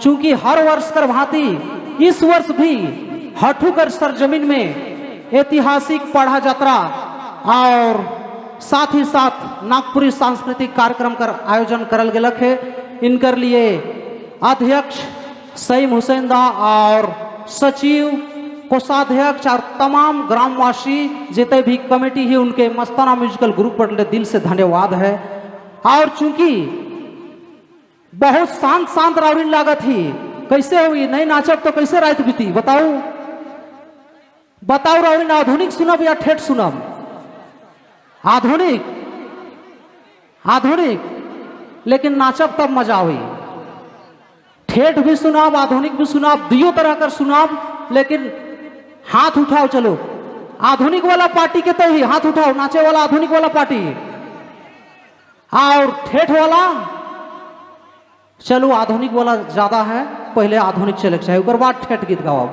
चूंकि हर वर्ष कर भांति इस वर्ष भी हठूकर सरजमीन में ऐतिहासिक पढ़ा यात्रा और साथ ही साथ नागपुरी सांस्कृतिक कार्यक्रम कर आयोजन करल गेलक है। इनकर लिए अध्यक्ष सईम हुसैन दा और सचिव कोषाध्यक्ष और तमाम ग्रामवासी जितने भी कमेटी है उनके मस्ताना म्यूजिकल ग्रुप पर दिल से धन्यवाद है। और चूंकि बहुत शांत शांत रावण लागत ही, कैसे हुई नहीं नाचब तो कैसे रात बीती बताओ बताओ रावण, आधुनिक सुनब या ठेठ सुनब? आधुनिक आधुनिक, लेकिन नाचब तब मजा हुई। ठेठ भी सुनाब आधुनिक भी सुनाब, दियो तरह कर सुनाब, लेकिन हाथ उठाओ चलो आधुनिक वाला पार्टी के तो ही हाथ उठाओ, नाचे वाला आधुनिक वाला पार्टी, और ठेठ वाला चलो आधुनिक वाला ज्यादा है, पहले आधुनिक चले चाहिए उसके बाद ठेठ गीत गाओ।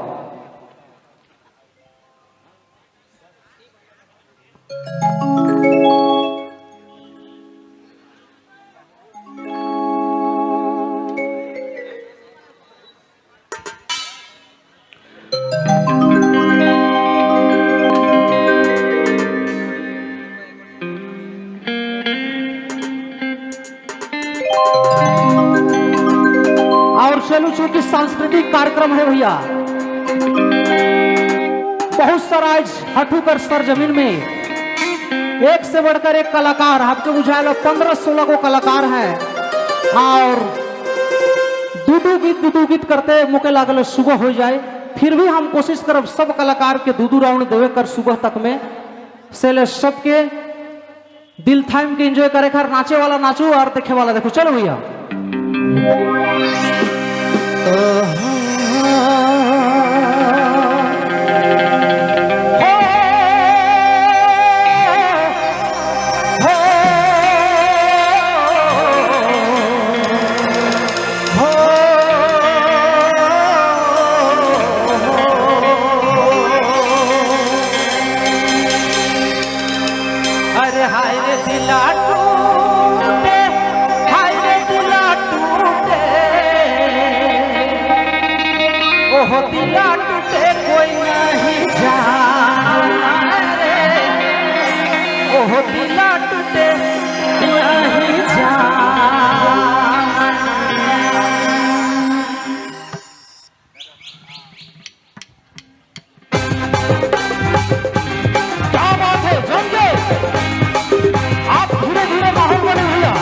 चलो चूंकि सांस्कृतिक कार्यक्रम है भैया, बहुत सारा आज हठूकर सरजमीन में एक से बढ़कर एक कलाकार, आपको बुझाए 15-16 को कलाकार हैं और दू गीत करते मुके लागल सुबह हो जाए। फिर भी हम कोशिश करब सब कलाकार के दू राउंड देवे कर सुबह तक में से सबके दिल थाम के एंजॉय करे कर, नाचे वाला नाचो और देखे वाला देखो। चलो भैया दिला टूटे कोई नहीं जाना रे, ओह दिला टूटे नहीं जाना। क्या बात है, जमके आप धीरे धीरे माहौल बने भैया।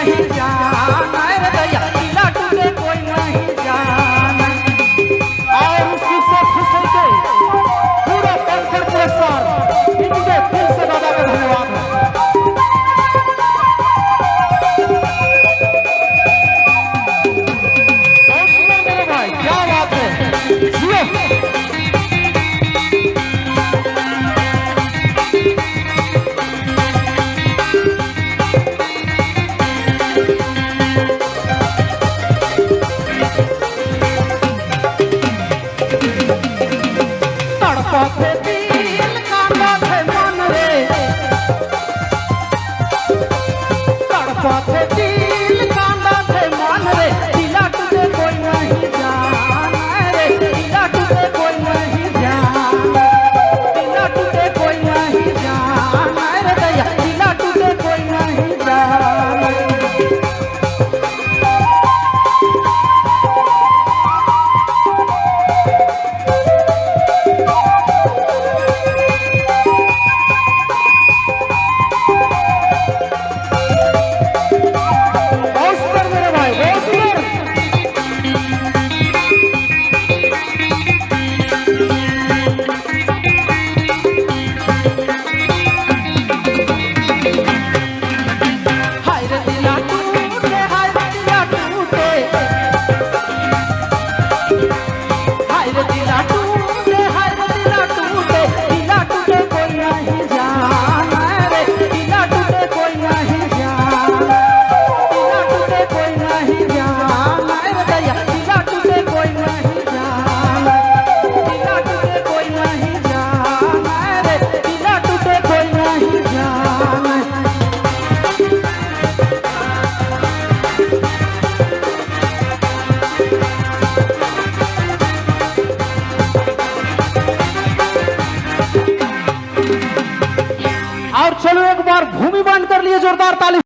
नहीं जाना रे दैया, दिला टूटे कोई नहीं जाना। और उसकी से खुश होके पूरा पंखड़ पुरस्कार इनके दिल से दादा का धन्यवाद है। बहुत सुंदर मेरे भाई, क्या बात है, जियो। तड़पते दिल कांदते मन रे, तड़पते दिल कांदते मन रे, दिला टूटे कोई नहीं जाना रे, दिला टूटे कोई नहीं जाना, दिला टूटे कोई नहीं जाना रे दैया, दिला टूटे कोई नहीं जाना। और चलो एक बार भूमि बांध कर लिए जोरदार ताली।